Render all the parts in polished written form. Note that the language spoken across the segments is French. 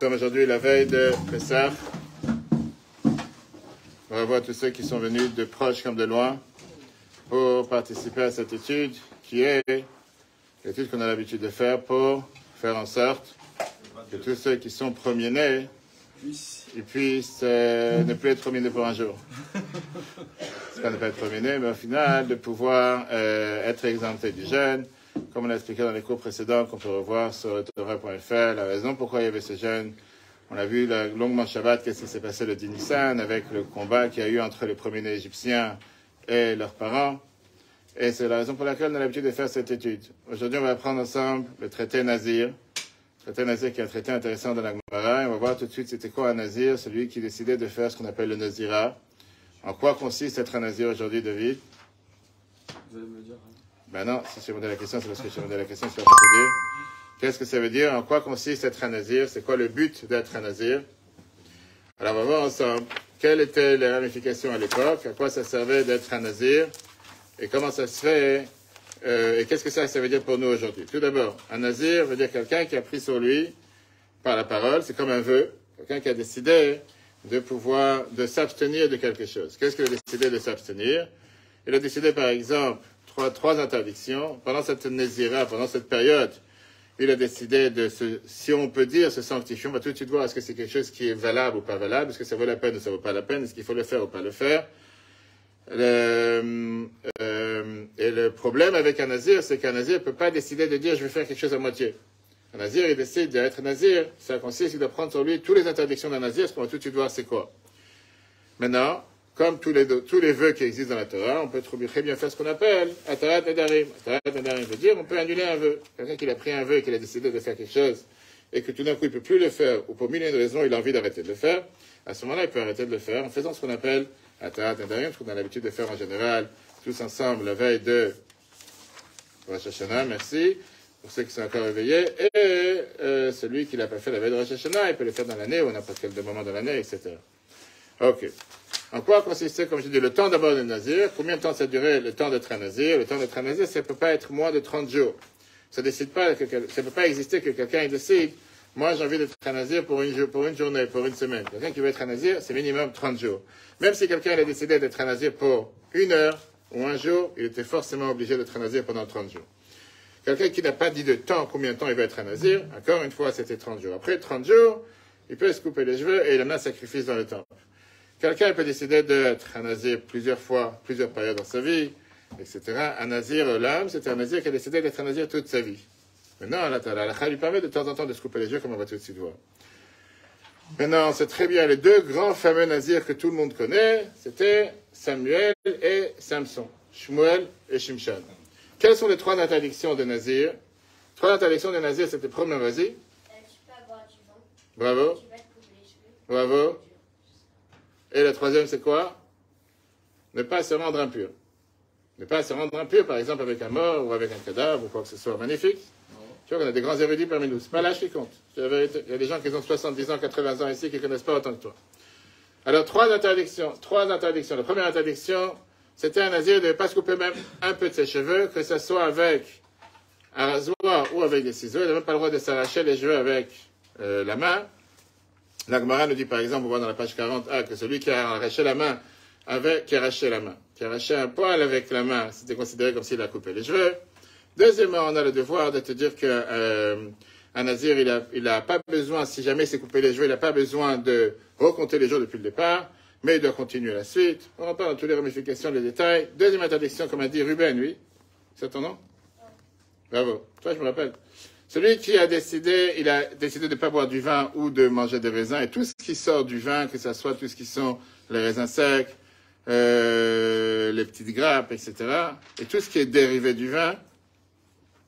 Comme aujourd'hui, la veille de Pessah, on va voir tous ceux qui sont venus de proche comme de loin pour participer à cette étude qui est l'étude qu'on a l'habitude de faire pour faire en sorte que tous ceux qui sont premiers-nés ils puissent ne plus être premiers-nés pour un jour. C'est pas ne pas être premiers-nés, mais au final de pouvoir être exemptés du jeûne, comme on a expliqué dans les cours précédents qu'on peut revoir sur le Torah.fr, la raison pourquoi il y avait ce jeûne. On a vu longuement Shabbat, qu'est-ce qui s'est passé le 10 Nissan avec le combat qu'il y a eu entre les premiers-nés égyptiens et leurs parents. Et c'est la raison pour laquelle on a l'habitude de faire cette étude. Aujourd'hui, on va apprendre ensemble le traité Nazir. Le traité Nazir qui est un traité intéressant dans la Gemara. Et on va voir tout de suite c'était quoi un Nazir, celui qui décidait de faire ce qu'on appelle le Nazira. En quoi consiste être un Nazir aujourd'hui, David? Vous allez me dire. Hein. Ben non, si je demandé la question, c'est parce que je demandé la question, je ne vais pas te dire. Qu'est-ce que ça veut dire? En quoi consiste être un Nazir? C'est quoi le but d'être un Nazir? Alors, on va voir ensemble quelles étaient les ramifications à l'époque, à quoi ça servait d'être un Nazir, et comment ça se fait, et qu'est-ce que ça veut dire pour nous aujourd'hui. Tout d'abord, un Nazir veut dire quelqu'un qui a pris sur lui, par la parole, c'est comme un vœu, quelqu'un qui a décidé de s'abstenir de quelque chose. Qu'est-ce qu'il a décidé de s'abstenir? Il a décidé, par exemple, trois interdictions. Pendant cette Nazira, pendant cette période, il a décidé si on peut dire, se sanctifier. On va tout de suite voir est-ce que c'est quelque chose qui est valable ou pas valable, est-ce que ça vaut la peine ou ça vaut pas la peine, est-ce qu'il faut le faire ou pas le faire. Et le problème avec un Nazir, c'est qu'un Nazir ne peut pas décider de dire je vais faire quelque chose à moitié. Un Nazir, il décide d'être Nazir, ça consiste à prendre sur lui toutes les interdictions d'un Nazir, ce qu'on va tout de suite voir c'est quoi. Maintenant, comme tous les vœux qui existent dans la Torah, on peut très bien faire ce qu'on appelle Atarat Nedarim. Atarat Nedarim veut dire on peut annuler un vœu. Quelqu'un qui a pris un vœu et qui a décidé de faire quelque chose et que tout d'un coup il ne peut plus le faire ou pour mille et une raisons il a envie d'arrêter de le faire, à ce moment-là il peut arrêter de le faire en faisant ce qu'on appelle Atarat Nedarim, ce qu'on a l'habitude de faire en général tous ensemble la veille de Rosh Hashanah, merci, pour ceux qui sont encore réveillés, et celui qui l'a pas fait la veille de Rosh Hashanah, il peut le faire dans l'année ou à n'importe quel moment de l'année, etc. Ok. En quoi consistait, comme je dis, le temps d'abord de Nazir? Combien de temps ça durait le temps d'être un Nazir? Le temps d'être un Nazir, ça ne peut pas être moins de 30 jours. Ça ne peut pas exister que quelqu'un décide, moi j'ai envie d'être un Nazir pour une journée, pour une semaine. Quelqu'un qui veut être un Nazir, c'est minimum 30 jours. Même si quelqu'un a décidé d'être un Nazir pour une heure ou un jour, il était forcément obligé d'être un Nazir pendant 30 jours. Quelqu'un qui n'a pas dit de temps, combien de temps il veut être un Nazir, encore une fois, c'était 30 jours. Après 30 jours, il peut se couper les cheveux et il en a un sacrifice dans le temple. Quelqu'un peut décider d'être un Nazir plusieurs fois, plusieurs périodes dans sa vie, etc. Un Nazir, l'âme, c'était un Nazir qui a décidé d'être un Nazir toute sa vie. Maintenant, la halakha lui permet de temps en temps de se couper les yeux, comme on va tout de suite voir. Maintenant, c'est très bien, les deux grands fameux Nazirs que tout le monde connaît, c'était Samuel et Samson, Shmuel et Shimshon. Quelles sont les trois interdictions de Nazir? Trois interdictions de Nazir, c'était premier, vas-y. Tu peux avoir du vent. Bravo. Tu vas te couper les cheveux. Bravo. Et la troisième, c'est quoi? Ne pas se rendre impur. Ne pas se rendre impur, par exemple, avec un mort ou avec un cadavre ou quoi que ce soit. Magnifique. Tu vois qu'on a des grands érudits parmi nous. C'est pas l'âge qui compte. Il y a des gens qui ont 70 ans, 80 ans ici qui ne connaissent pas autant que toi. Alors, trois interdictions. La première interdiction, c'était un Nazir de ne pas se couper même un peu de ses cheveux, que ce soit avec un rasoir ou avec des ciseaux. Il n'a même pas le droit de s'arracher les cheveux avec la main. La Gemara nous dit par exemple, on voit dans la page 40a, que celui qui a arraché la main, qui a arraché un poil avec la main, c'était considéré comme s'il a coupé les cheveux. Deuxièmement, on a le devoir de te dire que un Nazir, il n'a pas besoin, si jamais il s'est coupé les cheveux, il n'a pas besoin de recompter les jours depuis le départ, mais il doit continuer la suite. On en parle dans toutes les ramifications, les détails. Deuxième interdiction, comme a dit Ruben, oui. C'est ton nom? Bravo. Toi, je me rappelle. Celui qui a décidé, il a décidé de ne pas boire du vin ou de manger des raisins, et tout ce qui sort du vin, que ce soit tout ce qui sont les raisins secs, les petites grappes, etc., et tout ce qui est dérivé du vin.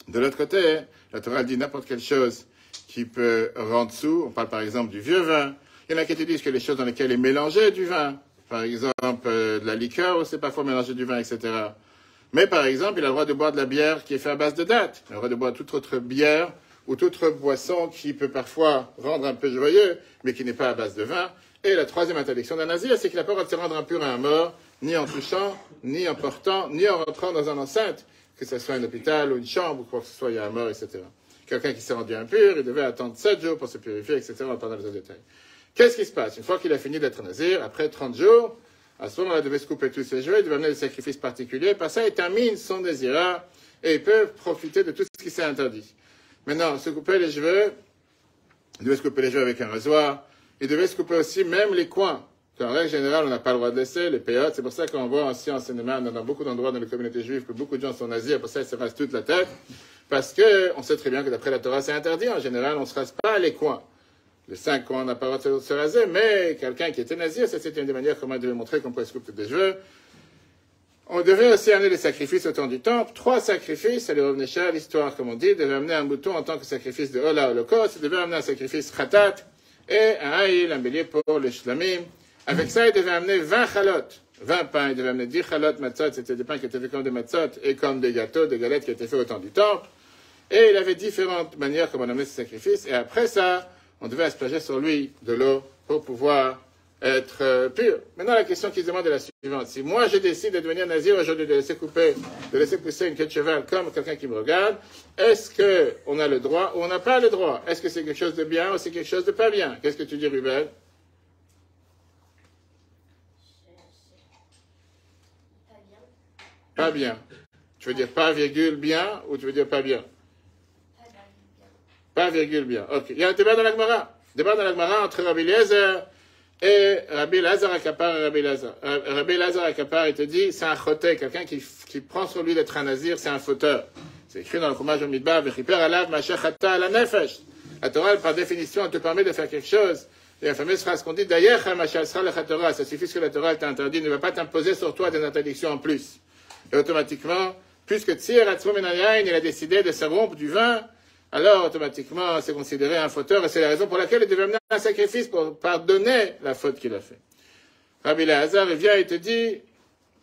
De l'autre côté, la Torah dit n'importe quelle chose qui peut rendre sourd. On parle par exemple du vieux vin. Il y en a qui te disent que les choses dans lesquelles est mélangé du vin, par exemple de la liqueur, c'est parfois mélangé du vin, etc. Mais par exemple, il a le droit de boire de la bière qui est faite à base de dattes. Il a le droit de boire toute autre bière ou toute autre boisson qui peut parfois rendre un peu joyeux, mais qui n'est pas à base de vin. Et la troisième interdiction d'un Nazir, c'est qu'il n'a pas le droit de se rendre impur à un mort, ni en touchant, ni en portant, ni en rentrant dans un enceinte, que ce soit un hôpital ou une chambre ou quoi que ce soit, il y a un mort, etc. Quelqu'un qui s'est rendu impur, il devait attendre 7 jours pour se purifier, etc. On va pas dans les autres détails. Qu'est-ce qui se passe? Une fois qu'il a fini d'être nazir, après 30 jours, à ce moment-là, il devait se couper tous ses cheveux, il devait amener des sacrifices particuliers. Par ça, il termine son nazira et il peut profiter de tout ce qui s'est interdit. Maintenant, se couper les cheveux, il devait se couper les cheveux avec un rasoir. Il devait se couper aussi même les coins. En règle générale, on n'a pas le droit de laisser les péotes. C'est pour ça qu'on voit aussi en cinéma, dans beaucoup d'endroits dans les communautés juives, que beaucoup de gens sont nazis. Pour ça, ils se rasent toute la tête. Parce que on sait très bien que d'après la Torah, c'est interdit. En général, on ne se rase pas les coins. Les 5 coins, on n'a pas le droit de se raser. Mais quelqu'un qui était nazir, ça c'était une des manières comment il devait montrer qu'on pouvait se couper des cheveux. On devait aussi amener des sacrifices au temps du temple. 3 sacrifices, ça lui revenait cher, l'histoire, comme on dit. Il devait amener un mouton en tant que sacrifice de Ola, holocauste. Il devait amener un sacrifice khatat et un haïl, un bélier pour les shlamim. Avec ça, il devait amener 20 chalot, 20 pains. Il devait amener 10 chalot matzot, c'était des pains qui étaient faits comme des matzot et comme des gâteaux, des galettes qui étaient faits au temps du temple. Et il avait différentes manières comment on amenait ces sacrifices. Et après ça, on devait asperger sur lui de l'eau pour pouvoir être pur. Maintenant, la question qui se demande est la suivante. Si moi, je décide de devenir nazir aujourd'hui, de laisser pousser une queue de cheval comme quelqu'un qui me regarde, est-ce qu'on a le droit ou on n'a pas le droit? Est-ce que c'est quelque chose de bien ou c'est quelque chose de pas bien? Qu'est-ce que tu dis, Ruben? Pas bien. Tu veux dire pas virgule bien ou tu veux dire pas bien? Pas virgule bien. Ok. Il y a un débat dans la Gemara. Débat dans la Gemara entre Rabbi Eliezer et Rabbi Lazar Akapar et Rabbi Lazar. Rabbi Lazar Akapar, il te dit, c'est un choté, quelqu'un qui prend sur lui d'être un nazir, c'est un fauteur. C'est écrit dans le Chumash au Midbar, V'chiper alav masher chata ala nefesh. La Torah, par définition, elle te permet de faire quelque chose. Et la fameuse phrase qu'on dit, d'ailleurs, ça suffit que la Torah t'a interdit, ne va pas t'imposer sur toi des interdictions en plus. Et automatiquement, puisque Tzir Atzmo Menayain, il a décidé de se rompre du vin, alors automatiquement c'est considéré un fauteur et c'est la raison pour laquelle il devait amener un sacrifice pour pardonner la faute qu'il a fait. Rabbi Elazar, il vient et te dit,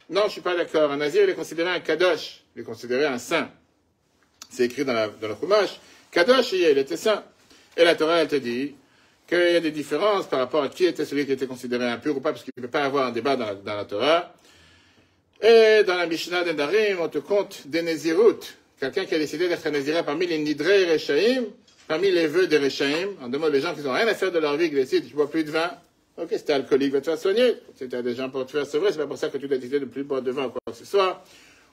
non, je ne suis pas d'accord, un nazir il est considéré un kadosh, il est considéré un saint. C'est écrit dans le Chumash, kadosh, il était saint. Et la Torah, elle te dit qu'il y a des différences par rapport à qui était celui qui était considéré impur ou pas, parce qu'il ne peut pas avoir un débat dans la Torah. Et dans la Mishnah d'Endarim, on te compte des Nézirut. Quelqu'un qui a décidé d'être un Néziré parmi les Nidrei Rechaim, parmi les vœux des Rechaim. En deux mots, les gens qui n'ont rien à faire de leur vie, qui décident, tu bois plus de vin. Ok, si t'es alcoolique, va te faire soigner. Si t'as des gens pour te faire sevrer, c'est pas pour ça que tu dois décider de plus boire de vin ou quoi que ce soit.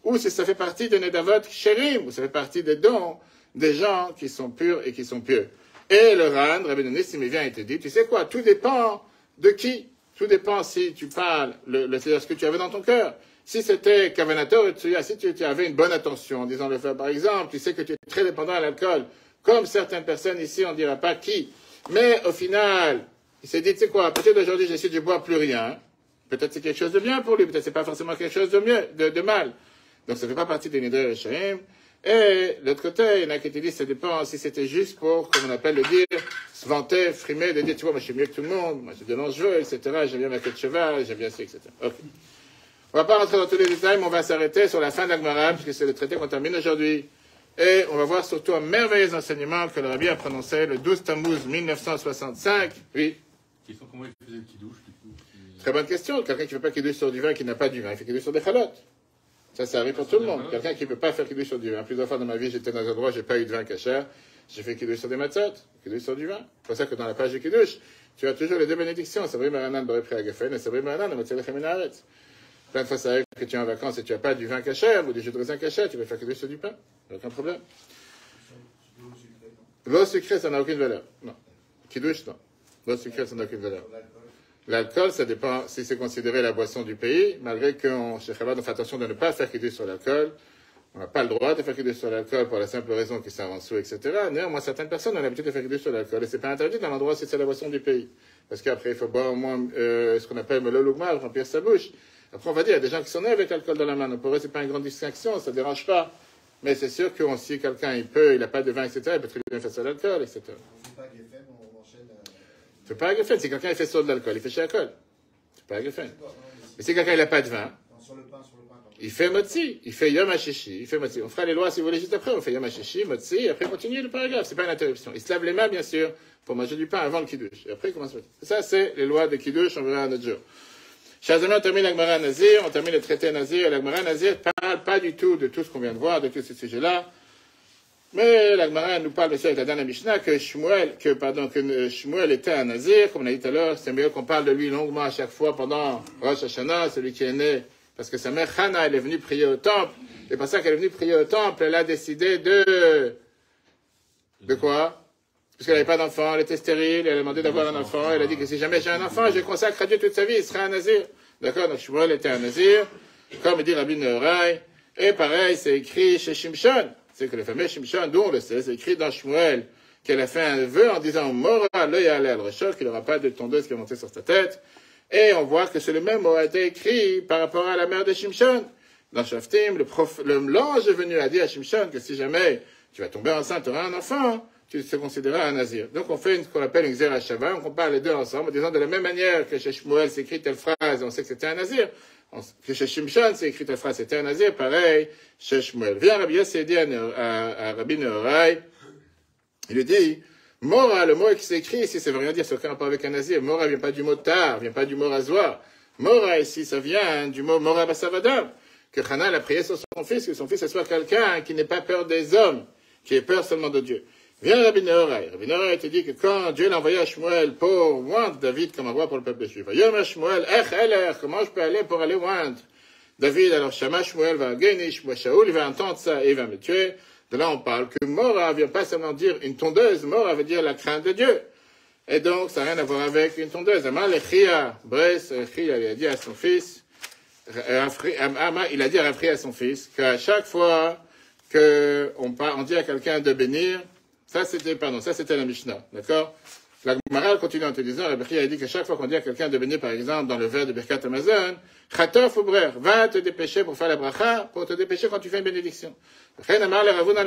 Ou si ça fait partie des Nedavot Sherim, ou ça fait partie des dons des gens qui sont purs et qui sont pieux. Et le Ran, Rabbi Nissim, il vient et te dit, tu sais quoi, tout dépend de qui. Tout dépend si tu parles, c'est-à-dire ce que tu avais dans ton cœur. Si c'était Kavanator, si tu avais une bonne attention, disons le faire par exemple, tu sais que tu es très dépendant à l'alcool, comme certaines personnes ici, on ne dira pas qui, mais au final, il s'est dit, tu sais quoi, à partir d'aujourd'hui, j'essaie de boire plus rien. Peut-être c'est quelque chose de bien pour lui, peut-être c'est pas forcément quelque chose de mieux, de mal. Donc ça ne fait pas partie des Nidrei Rechaim. Et de l'autre côté, il y en a qui te disent, ça dépend si c'était juste pour, comme on appelle le dire, se vanter, frimer, de dire, tu vois, moi je suis mieux que tout le monde, moi j'ai de l'enjeu, etc., j'aime bien ma queue de cheval, j'aime bien ça, etc. Ok. On ne va pas rentrer dans tous les détails, mais on va s'arrêter sur la fin de la Gemara, puisque c'est le traité qu'on termine aujourd'hui. Et on va voir surtout un merveilleux enseignement que le Rabbi a prononcé le 12 Tammuz 1965. Oui. Question, comment il faisait le kidouche, du coup? Très bonne question. Quelqu'un qui ne fait pas kidouche sur du vin, qui n'a pas du vin, il fait kidouche sur des chalotes. Ça arrive pour tout le monde. Quelqu'un qui ne peut pas faire kidouche sur du vin. Plusieurs fois dans ma vie, j'étais dans un endroit, j'ai pas eu de vin kasher. J'ai fait kidouche sur des matzot, kidouche sur du vin. C'est pour ça que dans la page de kidouche, tu as toujours les deux bénédictions. Sabri Maranan Barepri Agafen et Sabri Maranan Amatzalech Amenaretz. Plein de fois, ça arrive que tu es en vacances et tu n'as pas du vin kasher ou du jus de raisin kasher, tu vas faire kidouche sur du pain. Aucun problème. L'eau sucrée, ça n'a aucune valeur. Non. Kidouche, non. L'eau sucrée, ça n'a aucune valeur. L'alcool, ça dépend si c'est considéré la boisson du pays, malgré qu'on, chez Chabad, on fait attention de ne pas faire kidouche sur l'alcool. On n'a pas le droit de faire kidouche sur l'alcool pour la simple raison qu'il s'en sous, etc. Néanmoins, certaines personnes ont l'habitude de faire kidouche sur l'alcool et c'est pas interdit dans l'endroit si c'est la boisson du pays. Parce qu'après, il faut boire au moins ce qu'on appelle le lougma, remplir sa bouche. Après, on va dire, il y a des gens qui sont nés avec l'alcool dans la main. Donc, pour eux, c'est pas une grande distinction, ça dérange pas. Mais c'est sûr que si quelqu'un, il n'a pas de vin, etc., il peut très bien faire ça de l'alcool, etc. C'est pas Geffen, on enchaîne. C'est pas Geffen, si quelqu'un il fait ça de l'alcool, il fait chez l'alcool. C'est pas Geffen. Mais si quelqu'un il n'a pas de vin, Sur le pain. il fait motzi, il fait yom hashishi, il fait motzi. On fera les lois si vous voulez juste après, on fait yom hashishi, motzi, et après on continue le paragraphe, c'est pas une interruption. Il se lave les mains, bien sûr, pour manger du pain avant le kiddush. Et après, il commence à... Ça, c'est les lois de kiddush, on verra un autre jour. Chers amis, on termine la Gemara Nazir, on termine le traité Nazir, et la Gemara Nazir parle pas du tout de tout ce qu'on vient de voir, de tous ces sujets-là. Mais la Gemara nous parle aussi avec la dernière Mishnah que Shmuel était un nazir, comme on a dit tout à l'heure, c'est mieux qu'on parle de lui longuement à chaque fois pendant Rosh Hashanah, celui qui est né, parce que sa mère Hana, elle est venue prier au temple, et pour ça qu'elle est venue prier au temple, elle a décidé de quoi? Parce qu'elle n'avait pas d'enfant, elle était stérile, elle a demandé d'avoir un enfant, elle a dit que si jamais j'ai un enfant, je consacre à Dieu toute sa vie, il sera un nazir. D'accord? Donc Shmuel était un nazir, comme dit Rabbi Nehorai, et pareil, c'est écrit chez Shimshon. C'est que le fameux Shimshon, d'où on le sait, c'est écrit dans Shmuel, qu'elle a fait un vœu en disant Mora l'œil à l'air, qu'il n'aura pas de tondeuse qui va monter sur sa tête. Et on voit que c'est le même mot a été écrit par rapport à la mère de Shimshon. Dans Shaftim, l'ange est venu à dire à Shimshon que si jamais tu vas tomber enceinte, tu auras un enfant, tu te considéreras un nazir. Donc on fait ce qu'on appelle une Xera Shava, on compare les deux ensemble, en disant de la même manière que chez Shmuel c'est écrit telle phrase, on sait que c'était un nazir. Que chez Shimshon, c'est écrit telle phrase, c'était un nazir, pareil, chez Shmuel. Vient Rabbi Yossi dit à Rabbi Nehorai, il lui dit, Mora, le mot qui s'écrit ici, ça veut rien dire, ça n'a aucun rapport avec un nazir. Mora vient pas du mot tar, vient pas du mot rasoir. Mora ici, ça vient du mot Mora Basavadam, que Hana a prié sur son fils, que son fils soit quelqu'un qui n'ait pas peur des hommes, qui ait peur seulement de Dieu. Vient Rabbi Nehorai. Rabbi Nehorai te dit que quand Dieu l'a envoyé à Shmuel pour oindre David comme un roi pour le peuple juif, Yom Shmuel, comment je peux aller pour aller oindre David? Alors Shama Shmuel va gagner, Shaoul, il va entendre ça et il va me tuer. De là, on parle que Mora vient pas seulement dire une tondeuse, Mora veut dire la crainte de Dieu. Et donc, ça n'a rien à voir avec une tondeuse. Amar Lechia, Bress, il a dit à son fils, il a dit à Rafri à son fils, qu'à chaque fois on dit à quelqu'un de bénir, ça c'était la Mishnah, d'accord? La Gemara continue en te disant, Rabbi a dit que chaque fois qu'on dit à quelqu'un de bénir, par exemple, dans le verre de Birkat Amazon, Chatof ou Brer, va te dépêcher pour faire la bracha, pour te dépêcher quand tu fais une bénédiction. Comme ça, Ravoun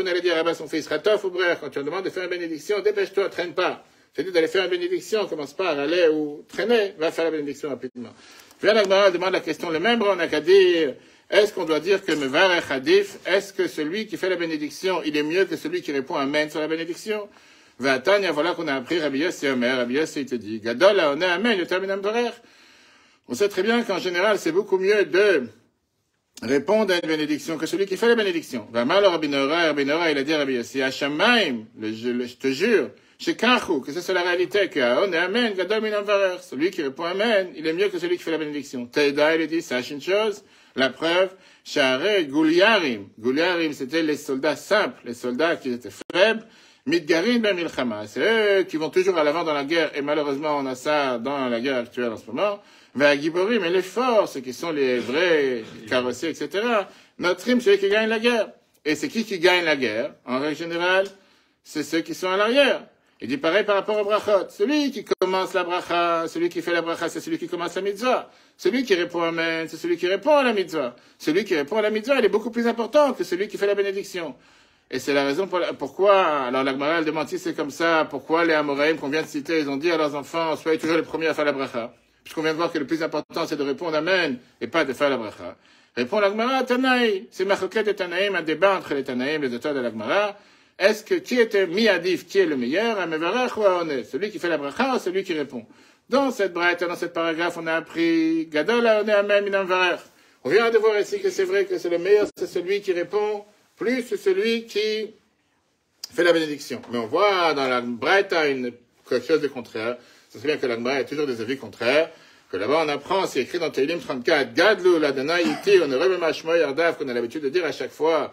allait dire à Rabba son fils, Chatof ou Brer, quand tu demandes de faire une bénédiction, dépêche-toi, traîne pas. C'est dit d'aller faire une bénédiction, commence pas à aller ou traîner, va faire la bénédiction rapidement. Puis la Gemara demande la question, le même, on n'a qu'à dire, est-ce qu'on doit dire que Mevarech Hadif, est-ce que celui qui fait la bénédiction, il est mieux que celui qui répond Amen sur la bénédiction? V'atanya, voilà qu'on a appris Rabbi Yossi Omer. Rabbi Yossi, il te dit, Gadol on est Amen, le termine Ambarer. On sait très bien qu'en général, c'est beaucoup mieux de répondre à une bénédiction que celui qui fait la bénédiction. V'amal Rabbi Nehorai, il a dit à Rabbi Yossi, Hashamaim, je te jure, chez Kachu, que ça c'est la réalité, que on est Amen, Gadol min Ambarer. Celui qui répond Amen, il est mieux que celui qui fait la bénédiction. Taïda, il dit, sache une chose, la preuve, Share Gouliarim. Gouliarim, c'était les soldats simples, les soldats qui étaient faibles. Midgarin ben Milchama. C'est eux qui vont toujours à l'avant dans la guerre, et malheureusement, on a ça dans la guerre actuelle en ce moment. Giborim, et les forts, ceux qui sont les vrais carrossiers, etc. Notre rime, c'est eux qui gagnent la guerre. Et c'est qui gagne la guerre? En règle générale, c'est ceux qui sont à l'arrière. Il dit pareil par rapport au brachot. Celui qui commence la bracha, celui qui fait la bracha, c'est celui qui commence la mitzvah. Celui qui répond Amen, c'est celui qui répond à la mitzvah. Celui qui répond à la mitzvah, il est beaucoup plus important que celui qui fait la bénédiction. Et c'est la raison pourquoi, alors la Gemara demande si c'est comme ça, pourquoi les Amoraïm qu'on vient de citer, ils ont dit à leurs enfants, soyez toujours les premiers à faire la bracha. Puisqu'on vient de voir que le plus important, c'est de répondre Amen, et pas de faire la bracha. Répond la Gemara, Tanaï. C'est Machoket et Tanaïm, un débat entre les Tanaïm, les auteurs de la Gemara. Est-ce que qui était miadif, qui est le meilleur, un mevarach ou un onet? Celui qui fait la bracha ou celui qui répond? Dans cette braïta, dans cette paragraphe, on a appris, Gadol haoneh Amen minam varach. On vient de voir ici que c'est vrai que c'est le meilleur, c'est celui qui répond, plus celui qui fait la bénédiction. Mais on voit dans la braïta quelque chose de contraire. C'est bien que la Gemara a toujours des avis contraires. Que là-bas on apprend, c'est écrit dans Tehillim 34, Gadlu l'Adonai iti, on aurait même Hashmo yardav, qu'on a l'habitude de dire à chaque fois,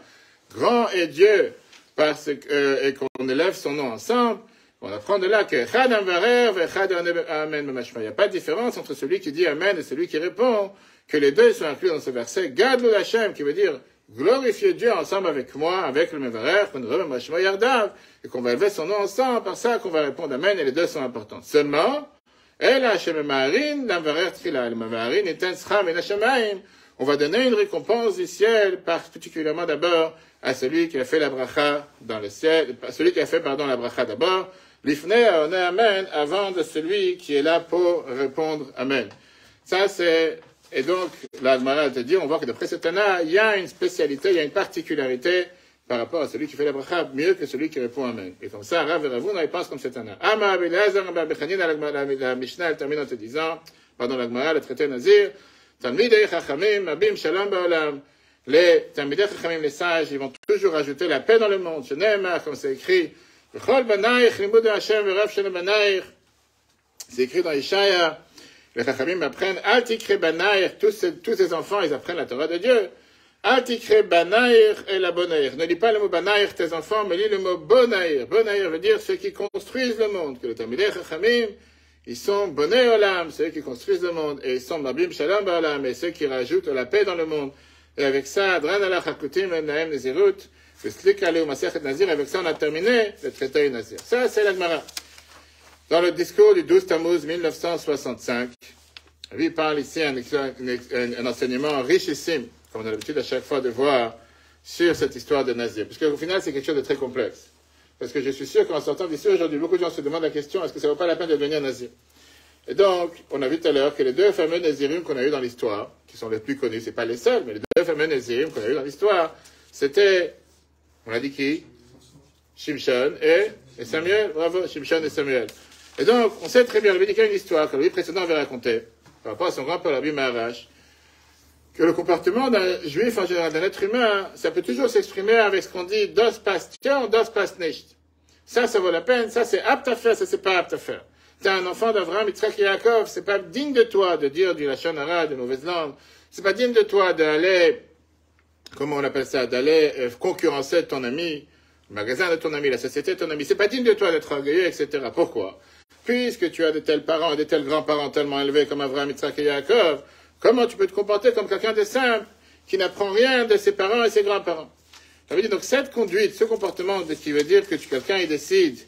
grand est Dieu, et qu'on élève son nom ensemble. On apprend de là que Echad Amvarer ve Echad Amen Mamashma. Il n'y a pas de différence entre celui qui dit Amen et celui qui répond, que les deux sont inclus dans ce verset. Gadlu l'Hashem, qui veut dire glorifier Dieu ensemble avec moi, avec le Mevarer, qu'on aurait même Hashmo yardav, et qu'on va élever son nom ensemble, par ça qu'on va répondre Amen, et les deux sont importants. Seulement, El Hashem Marin, l'Amvarer Tchila, le Mevarin, et Tenscham et Hashemaim. On va donner une récompense du ciel, particulièrement d'abord à celui qui a fait la bracha dans le ciel, celui qui a fait, la bracha d'abord, l'ifnei haoneh Amen, avant de celui qui est là pour répondre Amen. Ça c'est, et donc, la Gemara te dit, on voit que d'après ce Tana, il y a une spécialité, il y a une particularité par rapport à celui qui fait la bracha, mieux que celui qui répond Amen. Et comme ça, Rav et Ravuna, ils pensent comme ce Tana. Ama Abelazar, la Mishnah, elle termine en te disant, la Gemara, le traité Nazir, Talmidei Chachamim, Abim Shalom Ba'olam. Les Talmidei Chachamim, les sages, ils vont toujours ajouter la paix dans le monde. Comme c'est écrit, c'est écrit dans Ishaïa, les Chachamim apprennent, Al tikre banaïr, tous ces enfants, ils apprennent la Torah de Dieu. Al tikre banaïr et la bonaïr. Ne lis pas le mot banaïr, tes enfants, mais lis le mot bonaïr. Bonaïr veut dire ceux qui construisent le monde. Que les Talmidei Chachamim, ils sont bonai olam, ceux qui construisent le monde. Et ils sont mabim shalom ba'olam, et ceux qui rajoutent la paix dans le monde. Et avec ça, Adran ala chakutim naem nezirut, v'slik aleu masechet nazir, avec ça on a terminé le traité nazir. Ça, c'est l'Agmara. Dans le discours du 12 Tammuz 1965, lui parle ici un enseignement richissime, comme on a l'habitude à chaque fois de voir, sur cette histoire de nazir. Parce qu'au final, c'est quelque chose de très complexe. Parce que je suis sûr qu'en sortant d'ici aujourd'hui, beaucoup de gens se demandent la question, est-ce que ça ne vaut pas la peine de devenir nazir? Et donc, on a vu tout à l'heure que les deux fameux nazirim qu'on a eu dans l'histoire, qui sont les plus connus, c'est pas les seuls, mais les deux fameux nazirim qu'on a eu dans l'histoire, c'était, on a dit qui? Shimshon et Samuel. Bravo, Shimshon et Samuel. Et donc, on sait très bien, le médical, une histoire que le livre précédent avait raconté, par rapport à son grand-père, Rabbi Maharash, que le comportement d'un juif en général, d'un être humain, ça peut toujours s'exprimer avec ce qu'on dit dos passt tien, dos passt nicht. Ça vaut la peine, ça c'est apte à faire, ça c'est pas apte à faire. T'es un enfant d'Avraham, Yitzhak et Yaakov, c'est pas digne de toi de dire du lachon hara, de mauvaises langues, c'est pas digne de toi d'aller, comment on appelle ça, d'aller concurrencer ton ami, le magasin de ton ami, la société de ton ami, c'est pas digne de toi d'être orgueilleux, etc. Pourquoi? Puisque tu as de tels parents et de tels grands-parents tellement élevés comme Avraham, Yitzhak et Yaakov, comment tu peux te comporter comme quelqu'un de simple, qui n'apprend rien de ses parents et ses grands-parents? Ça veut dire donc cette conduite, ce comportement qui veut dire que quelqu'un il décide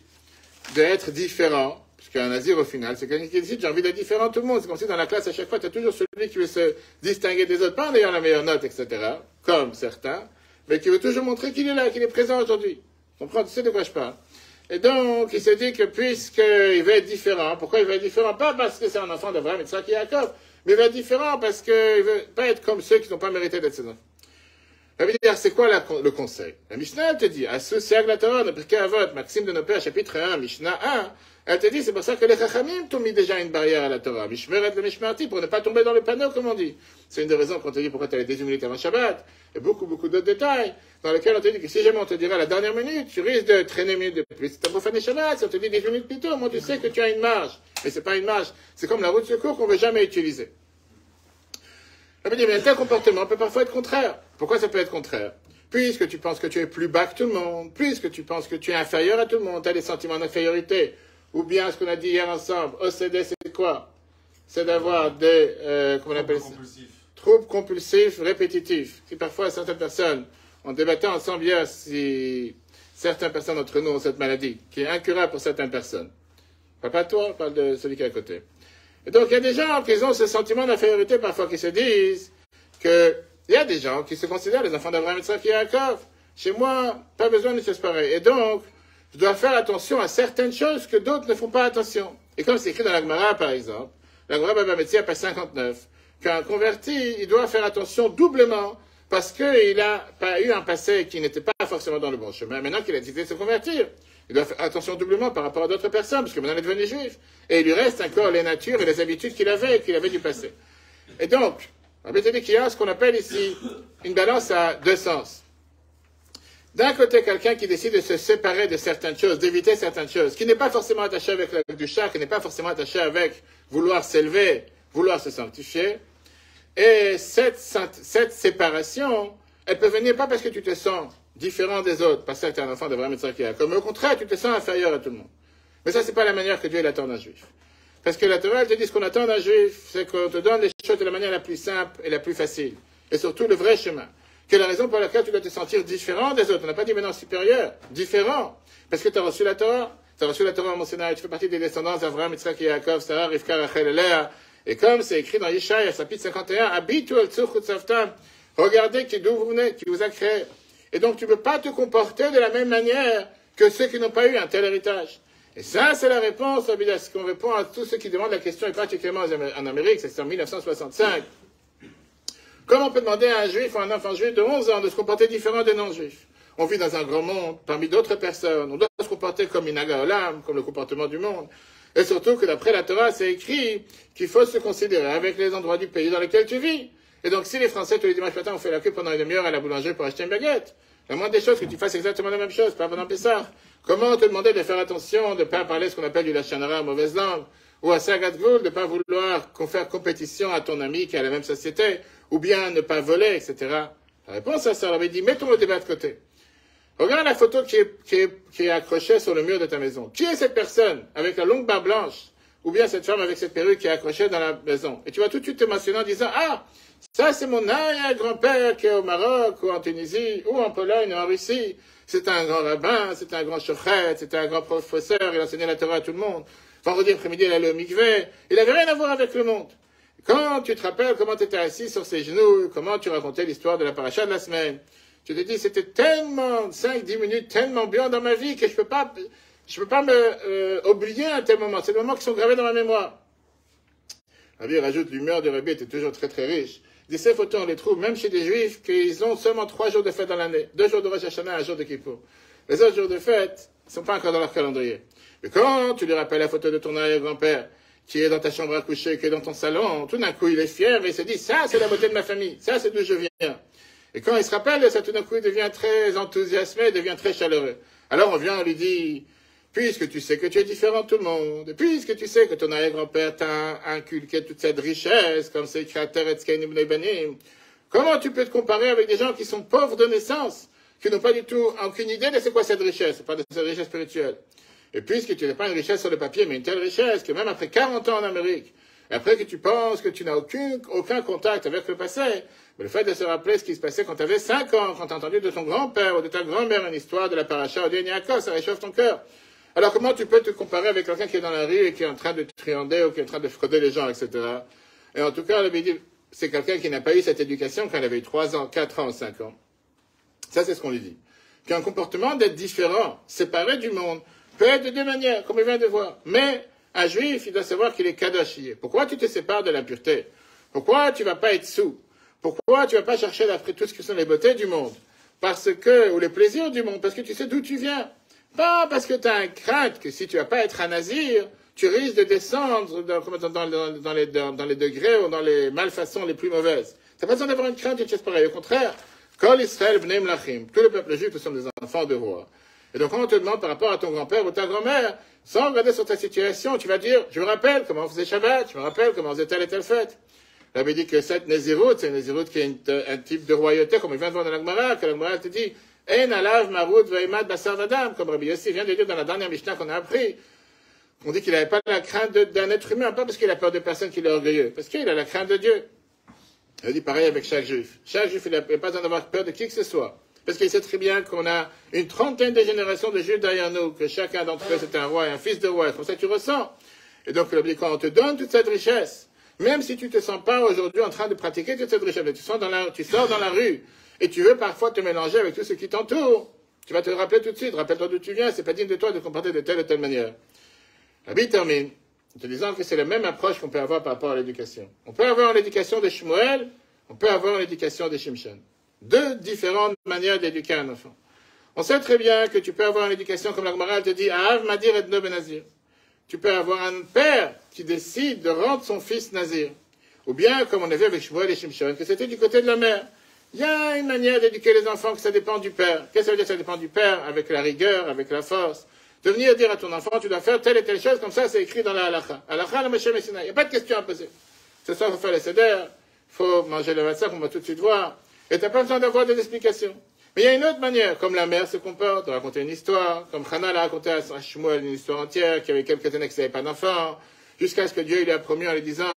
d'être différent, parce qu'un nazir au final, c'est quelqu'un qui décide j'ai envie d'être différent de tout le monde. C'est comme si dans la classe à chaque fois tu as toujours celui qui veut se distinguer des autres, pas en ayant la meilleure note, etc., comme certains, mais qui veut toujours montrer qu'il est là, qu'il est présent aujourd'hui. Tu comprends, tu sais de quoi je parle. Et donc, il se dit que puisqu'il veut être différent, pourquoi il veut être différent? Pas parce que c'est un enfant d'Abraham et de Yitzhak et Yaakov, mais il veut être différent parce qu'il veut pas être comme ceux qui n'ont pas mérité d'être ses enfants. Ça veut dire, c'est quoi le conseil? La Mishnah, elle te dit, associé à la Torah, ne Pirkei Avot, Maxime de nos pères, chapitre 1, Mishnah 1, elle te dit, c'est pour ça que les Chachamim t'ont mis déjà une barrière à la Torah. Mishmeret le Mishmarti, pour ne pas tomber dans le panneau, comme on dit. C'est une des raisons qu'on te dit pourquoi tu as les déshumilités avant Shabbat, et beaucoup d'autres détails, dans lesquels on te dit que si jamais on te dira à la dernière minute, tu risques de traîner une minute de plus. Si tu as profané Shabbat, si on te dit 10 minutes plus tôt, moi tu sais que tu as une marge. Mais c'est pas une marge. C'est comme la route de secours qu'on ne veut jamais utiliser. Ça veut dire, mais un tel comportement peut parfois être contraire. Pourquoi ça peut être contraire? Puisque tu penses que tu es plus bas que tout le monde, puisque tu penses que tu es inférieur à tout le monde, tu as des sentiments d'infériorité, ou bien ce qu'on a dit hier ensemble, OCD, c'est quoi? C'est d'avoir des, comment on appelle ça? Troubles compulsifs répétitifs. Si parfois certaines personnes, on débattait ensemble hier si certaines personnes d'entre nous ont cette maladie, qui est incurable pour certaines personnes. Pas toi, parle de celui qui est à côté. Et donc il y a des gens qui ont ce sentiment d'infériorité parfois, qui se disent que il y a des gens qui se considèrent les enfants d'Abraham, Yitzhak et Yaakov. Chez moi, pas besoin de choses pareilles. Et donc, je dois faire attention à certaines choses que d'autres ne font pas attention. Et comme c'est écrit dans la Gemara, par exemple, la Gemara Baba Metzia, page 59, qu'un converti, il doit faire attention doublement parce qu'il a pas eu un passé qui n'était pas forcément dans le bon chemin. Maintenant qu'il a décidé de se convertir, il doit faire attention doublement par rapport à d'autres personnes, parce que maintenant il est devenu juif. Et il lui reste encore les natures et les habitudes qu'il avait du passé. Et donc, on va dire qu'il y a ce qu'on appelle ici une balance à deux sens. D'un côté, quelqu'un qui décide de se séparer de certaines choses, d'éviter certaines choses, qui n'est pas forcément attaché avec la du char, qui n'est pas forcément attaché avec vouloir s'élever, vouloir se sanctifier. Et cette séparation, elle peut venir pas parce que tu te sens différent des autres, parce que tu es un enfant d'Abraham et Yitzhak et Yaakov, mais au contraire, tu te sens inférieur à tout le monde. Mais ça, c'est pas la manière que Dieu attend d'un juif. Parce que la Torah, elle te dit ce qu'on attend d'un juif, c'est qu'on te donne les choses de la manière la plus simple et la plus facile. Et surtout le vrai chemin. Quelle est la raison pour laquelle tu dois te sentir différent des autres? On n'a pas dit maintenant supérieur, différent. Parce que tu as reçu la Torah. Tu as reçu la Torah en mon Sinaï, tu fais partie des descendants d'Avraham, Yitzhak et Yaakov, Sarah, Rivka, Rachel et Léa. Et comme c'est écrit dans Yeshaïa, chapitre 51, Habitu al tzurchut savtam. Regardez d'où vous venez, qui vous a créé. Et donc tu ne peux pas te comporter de la même manière que ceux qui n'ont pas eu un tel héritage. Et ça, c'est la réponse, à ce qu'on répond à tous ceux qui demandent la question, et particulièrement en Amérique, c'est en 1965. Comment on peut demander à un juif ou à un enfant juif de 11 ans de se comporter différent des non-juifs? On vit dans un grand monde, parmi d'autres personnes. On doit se comporter comme Minaga Olam, comme le comportement du monde. Et surtout que d'après la Torah, c'est écrit qu'il faut se considérer avec les endroits du pays dans lesquels tu vis. Et donc, si les Français, tous les dimanches matins, ont fait la queue pendant une demi-heure à la boulangerie pour acheter une baguette, la moindre des choses, que tu fasses exactement la même chose, pas pendant Pessah. Comment te demander de faire attention, de ne pas parler ce qu'on appelle du lachon hara, mauvaise langue, ou à Sagat Gvul, de ne pas vouloir qu'on fasse compétition à ton ami qui a la même société, ou bien ne pas voler, etc. La réponse à ça, elle avait dit, mettons le débat de côté. Regarde la photo qui est accrochée sur le mur de ta maison. Qui est cette personne avec la longue barbe blanche, ou bien cette femme avec cette perruque qui est accrochée dans la maison? Et tu vas tout de suite te mentionner en disant, ah, ça c'est mon arrière-grand-père qui est au Maroc, ou en Tunisie, ou en Pologne, ou en Russie. C'est un grand rabbin, c'est un grand shochet, c'était un grand professeur, il enseignait la Torah à tout le monde. Vendredi après-midi, il allait au mikveh. Il n'avait rien à voir avec le monde. Quand tu te rappelles comment tu étais assis sur ses genoux, comment tu racontais l'histoire de la paracha de la semaine, tu te dis, c'était tellement, 5-10 minutes, tellement bien dans ma vie que je peux pas me oublier à un tel moment. C'est des moments qui sont gravés dans ma mémoire. Rabbi rajoute, l'humeur de Rabbi était toujours très très riche. Il dit, ces photos, on les trouve même chez des juifs qui ont seulement 3 jours de fête dans l'année. 2 jours de Rosh Hashanah, 1 jour de Kippour. Les autres jours de fête ne sont pas encore dans leur calendrier. Mais quand tu lui rappelles la photo de ton arrière-grand-père, qui est dans ta chambre à coucher, qui est dans ton salon, tout d'un coup, il est fier et il se dit, ça, c'est la beauté de ma famille. Ça, c'est d'où je viens. Et quand il se rappelle de ça, tout d'un coup, il devient très enthousiasmé, il devient très chaleureux. Alors on vient, on lui dit, puisque tu sais que tu es différent de tout le monde, puisque tu sais que ton arrière-grand-père t'a inculqué toute cette richesse, comme c'est écrit à Teretz Kain ibn Banim, comment tu peux te comparer avec des gens qui sont pauvres de naissance, qui n'ont pas du tout aucune idée de c'est quoi cette richesse, pas de cette richesse spirituelle. Et puisque tu n'as pas une richesse sur le papier, mais une telle richesse que même après 40 ans en Amérique, après que tu penses que tu n'as aucun contact avec le passé, mais le fait de se rappeler ce qui se passait quand tu avais 5 ans, quand tu as entendu de ton grand-père ou de ta grand-mère une histoire de la paracha ou de Yaakov, ça réchauffe ton cœur. Alors comment tu peux te comparer avec quelqu'un qui est dans la rue et qui est en train de triander ou qui est en train de frauder les gens, etc. Et en tout cas, le dit, c'est quelqu'un qui n'a pas eu cette éducation quand il avait eu 3 ans, 4 ans, 5 ans. Ça, c'est ce qu'on lui dit. Qu'un comportement d'être différent, séparé du monde, peut être de 2 manières, comme il vient de voir. Mais un juif, il doit savoir qu'il est kadosh. Pourquoi tu te sépares de la pureté? Pourquoi tu ne vas pas être sous? Pourquoi tu ne vas pas chercher d'après tout ce que sont les beautés du monde? Ou les plaisirs du monde? Parce que tu sais d'où tu viens. Pas parce que tu as une crainte que si tu ne vas pas être un nazir, tu risques de descendre dans les degrés ou dans les malfaçons les plus mauvaises. Tu n'as pas besoin d'avoir une crainte d'une chose pareille. Au contraire, Kol Israël bnei Mlachim, tout le peuple juif, nous sommes des enfants de roi. Et donc, quand on te demande par rapport à ton grand-père ou ta grand-mère, sans regarder sur ta situation, tu vas dire, je me rappelle comment on faisait Shabbat, je me rappelle comment on faisait telle et telle fête. Rabbi dit que cette Nézirut, c'est une Nézirut qui est un type de royauté, comme il vient de voir dans la Gemara, que la Gemara te dit, En alav marut veimad basar vadam, comme Rabbi Yossi vient de dire dans la dernière Mishnah qu'on a appris. On dit qu'il n'avait pas la crainte d'un être humain, pas parce qu'il a peur de personne qui est orgueilleux, parce qu'il a la crainte de Dieu. Il dit pareil avec chaque juif. Chaque juif, il n'a pas besoin d'avoir peur de qui que ce soit. Parce qu'il sait très bien qu'on a une 30aine de générations de juifs derrière nous, que chacun d'entre eux c'est un roi et un fils de roi. C'est comme ça que tu ressens. Et donc, quand on te donne toute cette richesse, même si tu ne te sens pas aujourd'hui en train de pratiquer toute cette richesse, mais tu sors dans la rue, et tu veux parfois te mélanger avec tout ce qui t'entoure, tu vas te rappeler tout de suite, rappelle-toi d'où tu viens, c'est pas digne de toi de comporter de telle ou telle manière. La Bible termine en te disant que c'est la même approche qu'on peut avoir par rapport à l'éducation. On peut avoir l'éducation de Shmuel, on peut avoir l'éducation de Shimshon. 2 différentes manières d'éduquer un enfant. On sait très bien que tu peux avoir une éducation comme la Gemara te dit, Av Madir et No Benazir. Tu peux avoir un père qui décide de rendre son fils nazir. Ou bien, comme on a vu avec Shmuel et Shimshon, que c'était du côté de la mère. Il y a une manière d'éduquer les enfants que ça dépend du père. Qu'est-ce que ça veut dire que ça dépend du père? Avec la rigueur, avec la force. De venir dire à ton enfant, tu dois faire telle et telle chose, comme ça c'est écrit dans la halakha. Halakha, la Moshe Messina. Il n'y a pas de question à poser. Ce soir, il faut faire les seder, il faut manger le vatsa, qu'on va tout de suite voir. Et tu n'as pas besoin d'avoir des explications. Mais il y a une autre manière, comme la mère se comporte, de raconter une histoire, comme Hana l'a raconté à Shmuel une histoire entière, qui avait quelques années qui n'avait pas d'enfant, jusqu'à ce que Dieu lui a promis en lui disant,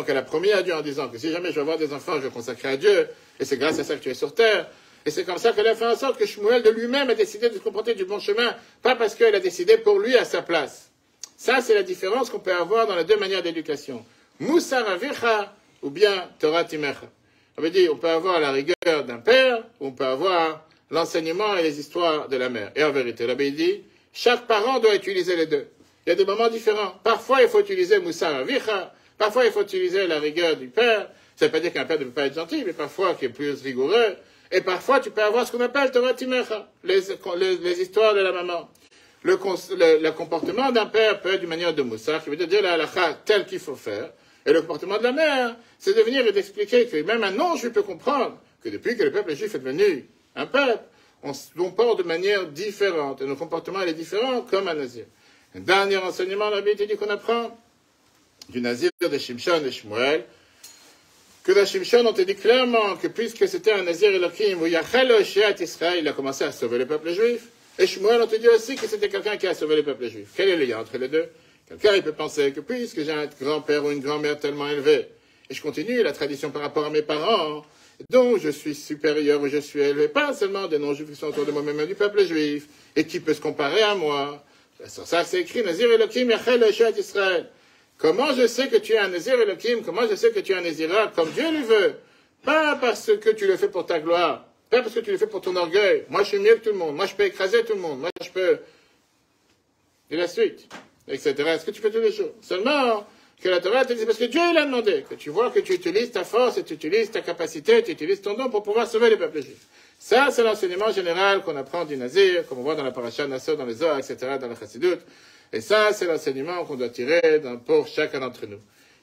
qu'elle a promis à Dieu en disant que si jamais je vais avoir des enfants, je vais consacrer à Dieu, et c'est grâce à ça que tu es sur terre. Et c'est comme ça qu'elle a fait en sorte que Shmuel de lui-même a décidé de se comporter du bon chemin, pas parce qu'elle a décidé pour lui à sa place. Ça, c'est la différence qu'on peut avoir dans les 2 manières d'éducation. Moussar avicha, ou bien Torah timecha. Ça veut dire, on peut avoir la rigueur d'un père, ou on peut avoir l'enseignement et les histoires de la mère. Et en vérité, l'abbé dit, chaque parent doit utiliser les 2. Il y a des moments différents. Parfois, il faut utiliser Moussar avicha, parfois, il faut utiliser la rigueur du père. Ça ne veut pas dire qu'un père ne peut pas être gentil, mais parfois, qui est plus rigoureux. Et parfois, tu peux avoir ce qu'on appelle Torah Timecha, les histoires de la maman. Le comportement d'un père peut être d'une manière de moussar, qui veut dire la halakha telle qu'il faut faire. Et le comportement de la mère, c'est de venir et d'expliquer que même un non-juif peut comprendre que depuis que le peuple juif est devenu un peuple, on se comporte de manière différente. Et nos comportements, est différent comme un nazir. Un dernier enseignement, la Bible dit qu'on apprend du nazir de Shimshon et Shmuel, que dans Shimshon, on te dit clairement que puisque c'était un nazir Elohim, où Yachel Oshéat Israël, il a commencé à sauver le peuple juif. Et Shmuel, on te dit aussi que c'était quelqu'un qui a sauvé le peuple juif. Quel est le lien entre les deux? Quelqu'un, il peut penser que puisque j'ai un grand-père ou une grand-mère tellement élevé, et je continue la tradition par rapport à mes parents, dont je suis supérieur ou je suis élevé, pas seulement des non-juifs qui sont autour de moi, mais même du peuple juif, et qui peut se comparer à moi. Sur ça, c'est écrit, Nazir Elohim, Yachel Oshéat Israël. Comment je sais que tu es un Nazir Elohim? Comment je sais que tu es un Nazira comme Dieu le veut? Pas parce que tu le fais pour ta gloire. Pas parce que tu le fais pour ton orgueil. Moi, je suis mieux que tout le monde. Moi, je peux écraser tout le monde. Moi, je peux... Et la suite, etc. Est-ce que tu fais tous les jours? Seulement que la Torah te dit, parce que Dieu, il a demandé, que tu vois que tu utilises ta force, et tu utilises ta capacité, tu utilises ton don pour pouvoir sauver les peuples juifs. Ça, c'est l'enseignement général qu'on apprend du Nazir, comme on voit dans la paracha Nassau, dans les Zohar, etc., dans la Chassidut. Et ça, c'est l'enseignement qu'on doit tirer pour chacun d'entre nous.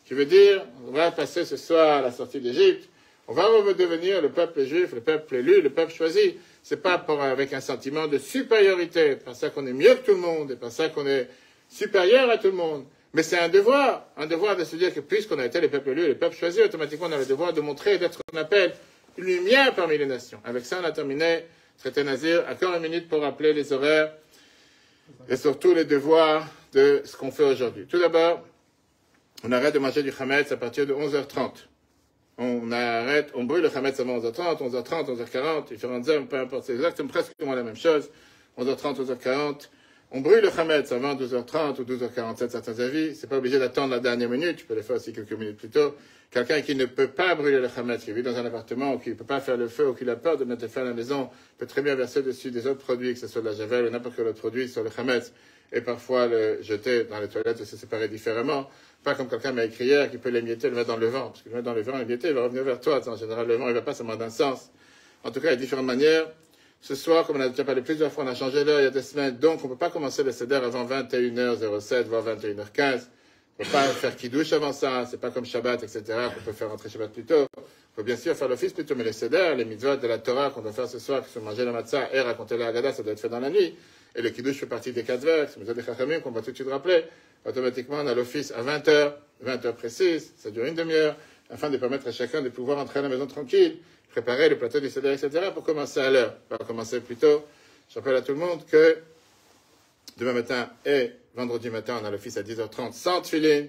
Je veux dire, on va passer ce soir à la sortie d'Égypte. On va redevenir le peuple juif, le peuple élu, le peuple choisi. C'est pas avec un sentiment de supériorité, par ça qu'on est mieux que tout le monde, et par ça qu'on est supérieur à tout le monde. Mais c'est un devoir de se dire que puisqu'on a été les peuples élus, les peuples choisis, automatiquement on a le devoir de montrer et d'être ce qu'on appelle une lumière parmi les nations. Avec ça, on a terminé. Traité Nazir. Encore une minute pour rappeler les horaires et surtout les devoirs de ce qu'on fait aujourd'hui. Tout d'abord, on arrête de manger du chametz à partir de 11h30. On brûle le chametz avant 11h30, 11h30, 11h40, différentes heures, peu importe, c'est exactement presque la même chose. 11h30, 11h40. On brûle le chametz avant 12h30 ou 12h47, certains avis. C'est pas obligé d'attendre la dernière minute, tu peux le faire aussi quelques minutes plus tôt. Quelqu'un qui ne peut pas brûler le chametz, qui vit dans un appartement, ou qui ne peut pas faire le feu, ou qui a peur de mettre le feu à la maison, peut très bien verser dessus des autres produits, que ce soit de la javel ou n'importe quel autre produit sur le chametz, et parfois le jeter dans les toilettes et se séparer différemment. Pas comme quelqu'un m'a écrit hier, qui peut l'émietter, le mettre dans le vent. Parce que le mettre dans le vent, l'émietter, il va revenir vers toi. En général, le vent, il ne va pas seulement d'un sens. En tout cas, il y a différentes manières. Ce soir, comme on a déjà parlé plusieurs fois, on a changé l'heure il y a 2 semaines, donc on ne peut pas commencer le seder avant 21h07, voire 21h15. On ne peut pas faire kidouche avant ça, c'est pas comme Shabbat, etc., qu'on peut faire rentrer Shabbat plus tôt. Il faut bien sûr faire l'office plus tôt, mais le seder, les mitzvot de la Torah qu'on doit faire ce soir, qui sont manger la matzah et raconter la Haggadah, ça doit être fait dans la nuit. Et le kidouche fait partie des 4 versets, c'est mitzvot des chachamim qu'on va tout de suite rappeler. Automatiquement, on a l'office à 20h, 20h précise, ça dure une demi-heure, afin de permettre à chacun de pouvoir entrer à la maison tranquille, préparer le plateau du seder, etc., pour commencer à l'heure. On va commencer plus tôt. Je rappelle à tout le monde que demain matin et vendredi matin, on a l'office à 10h30 sans tefilin.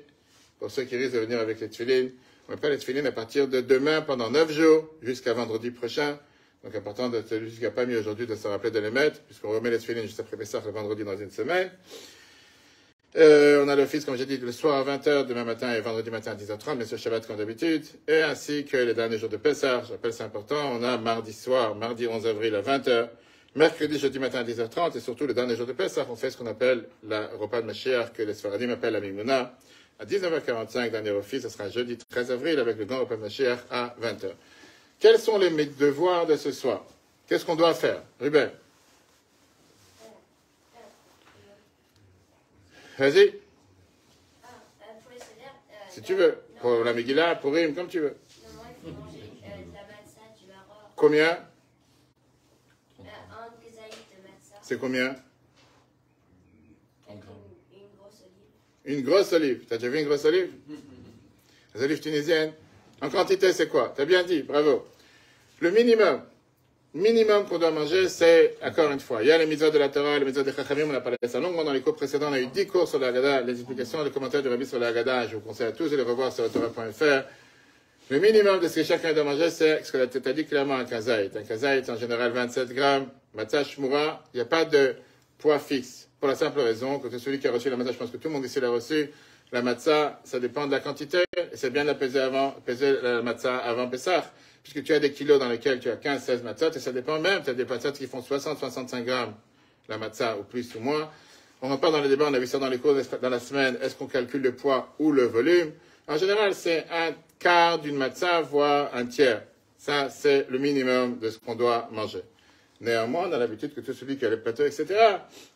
Pour ceux qui risquent de venir avec les tefilin, on met pas les tefilin à partir de demain pendant 9 jours jusqu'à vendredi prochain. Donc, important de celui qui n'a pas mis aujourd'hui de se rappeler de les mettre, puisqu'on remet les tefilin juste après Pessah le vendredi dans une semaine. On a l'office, comme j'ai dit, le soir à 20h, demain matin et vendredi matin à 10h30, mais sur Shabbat comme d'habitude, et ainsi que les derniers jours de Pessah. Je rappelle, c'est important, on a mardi soir, mardi 11 avril à 20h, mercredi, jeudi matin à 10h30, et surtout le dernier jour de Pessah, on fait ce qu'on appelle la repas de Mashiach, que les Sfaradim appellent la Mimouna. À 19h45, dernier office, ce sera jeudi 13 avril, avec le grand repas de Mashiach à 20h. Quels sont mes devoirs de ce soir? Qu'est-ce qu'on doit faire? Ruben? Vas-y. Pour les seder, Si tu veux. non, Pour la Megillah, pour Rim, comme tu veux. non, il faut manger de la matzah, du maror, Combien? un kezaït de matzah, C'est combien? avec une grosse olive. Une grosse olive. T'as déjà vu une grosse olive? Les olives tunisiennes. En quantité, c'est quoi? T'as bien dit, bravo. Le minimum qu'on doit manger, c'est, encore une fois, il y a les mitzvot de la Torah, les mitzvot des Chachamim, on a parlé de ça longuement dans les cours précédents, on a eu 10 cours sur la Haggadah, les explications, les commentaires du Rabbi sur la Haggadah, je vous conseille à tous de les revoir sur torah.fr. Le minimum de ce que chacun doit manger, c'est ce que la tête a dit clairement, un kazaït. Un kazaït, en général, 27 grammes, matzah shmura, il n'y a pas de poids fixe. Pour la simple raison que celui qui a reçu la matzah, je pense que tout le monde ici l'a reçu, la matzah, ça dépend de la quantité, et c'est bien de la peser la matzah avant Pessah. Puisque tu as des kilos dans lesquels tu as 15-16 matzot, et ça dépend même, tu as des matzot qui font 60-65 grammes, la matzah, ou plus ou moins. On rentre pas dans les débats, on a vu ça dans les cours dans la semaine, est-ce qu'on calcule le poids ou le volume? En général, c'est un quart d'une matzah, voire un tiers. Ça, c'est le minimum de ce qu'on doit manger. Néanmoins, on a l'habitude que tout celui qui a le plateau, etc.,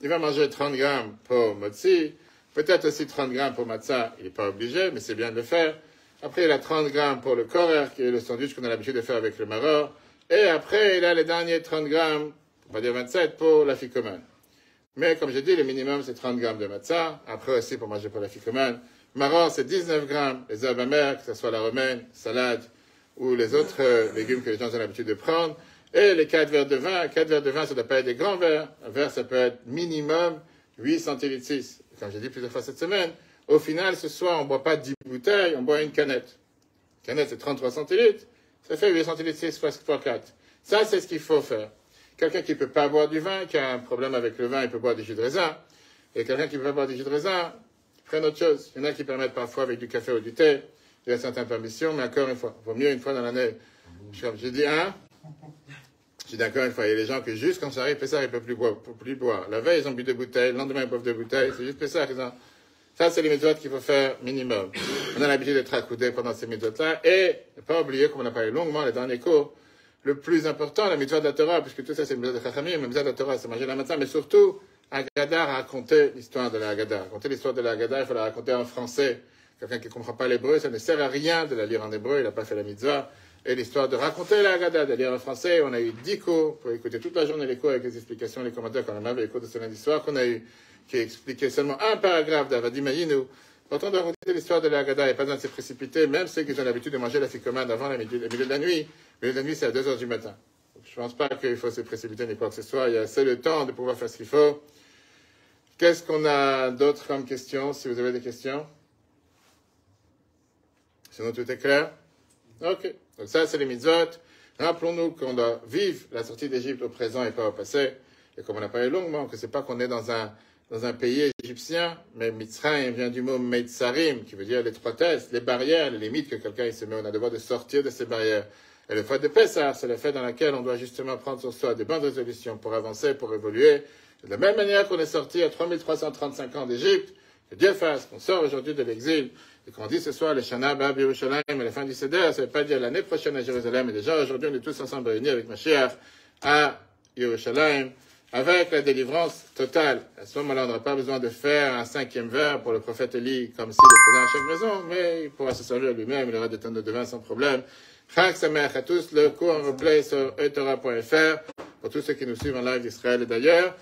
il va manger 30 grammes pour motzi, peut-être aussi 30 grammes pour matzah, il n'est pas obligé, mais c'est bien de le faire. Après, il a 30 grammes pour le korer, qui est le sandwich qu'on a l'habitude de faire avec le maror. Et après, il a les derniers 30 grammes, on va dire 27, pour la ficomane. Mais comme j'ai dit, le minimum, c'est 30 grammes de matzah. Après aussi, pour manger pour la ficomane. Maror, c'est 19 grammes, les herbes amères, que ce soit la romaine, salade, ou les autres légumes que les gens ont l'habitude de prendre. Et les 4 verres de vin. 4 verres de vin, ça ne doit pas être des grands verres. Un verre, ça peut être minimum 8 centilitres 6. Comme j'ai dit plusieurs fois cette semaine, au final, ce soir, on ne boit pas 10 bouteilles, on boit une canette. Une canette, c'est 33 centilitres. Ça fait 8 centilitres 6 fois 4. Ça, c'est ce qu'il faut faire. Quelqu'un qui ne peut pas boire du vin, qui a un problème avec le vin, il peut boire du jus de raisin. Et quelqu'un qui ne peut pas boire du jus de raisin, prenne autre chose. Il y en a qui permettent parfois avec du café ou du thé. Il y a certaines permissions, mais encore une fois, il vaut mieux une fois dans l'année. J'ai dit j'ai dit encore une fois, il y a des gens qui juste quand ça arrive, Pessah, ils ne peuvent plus boire. La veille, ils ont bu 2 bouteilles, le lendemain, ils boivent 2 bouteilles. C'est juste Pessah, ils ont... Ça, c'est les méthodes qu'il faut faire minimum. On a l'habitude d'être accoudés pendant ces méthodes-là. Et ne pas oublier, comme on a parlé longuement les derniers cours, le plus important, la mitzvah de la Torah, puisque tout ça c'est une mitzvah de Chachamim, la mitzvah de la Torah c'est manger la matzah, mais surtout, Haggadah raconter l'histoire de la Haggadah. Raconter l'histoire de la Haggadah, il faut la raconter en français. Quelqu'un qui ne comprend pas l'hébreu, ça ne sert à rien de la lire en hébreu, il n'a pas fait la mitzvah. Et l'histoire de raconter la Haggadah, de lire en français, on a eu 10 cours pour écouter toute la journée les cours avec les explications, les commentaires qu'on a avait les cours de ce lundi soir qu'on a eu, qui expliquait seulement un paragraphe d'Avadim Ayinu. Quand on doit raconter l'histoire de la Haggadah, il n'y a pas besoin de se précipiter, même ceux qui ont l'habitude de manger la ficomane avant le milieu de la nuit. Le milieu de la nuit, c'est à 2 heures du matin. Donc, je ne pense pas qu'il faut se précipiter ni quoi que ce soit. Il y a assez de temps de pouvoir faire ce qu'il faut. Qu'est-ce qu'on a d'autre comme questions, si vous avez des questions? Sinon, tout est clair? Ok. Donc ça, c'est les mitzvot. Rappelons-nous qu'on doit vivre la sortie d'Égypte au présent et pas au passé. Et comme on a parlé longuement, que c'est pas qu'on est dans un pays égyptien, mais Mitzrayim vient du mot Meitzarim, qui veut dire l'étroitesse, les barrières, les limites que quelqu'un il se met. On a le devoir de sortir de ces barrières. Et le fait de Pessah, c'est le fait dans lequel on doit justement prendre sur soi des bonnes résolutions pour avancer, pour évoluer. De la même manière qu'on est sorti à 3335 ans d'Égypte, que Dieu fasse qu'on sort aujourd'hui de l'exil, et qu'on dit ce soir, le Shana B'Av Yerushalayim, et la fin du Seder, ça ne veut pas dire l'année prochaine à Jérusalem, mais déjà aujourd'hui on est tous ensemble réunis avec Mashiach à Yerushalayim, avec la délivrance totale. À ce moment-là, on n'aura pas besoin de faire un 5e verre pour le prophète Élie, comme s'il est présent à chaque maison, mais il pourra se servir lui-même, il aura des tonnes de vin sans problème. Chag Sameach à tous, le cours en replay sur etora.fr, pour tous ceux qui nous suivent en live d'Israël et d'ailleurs.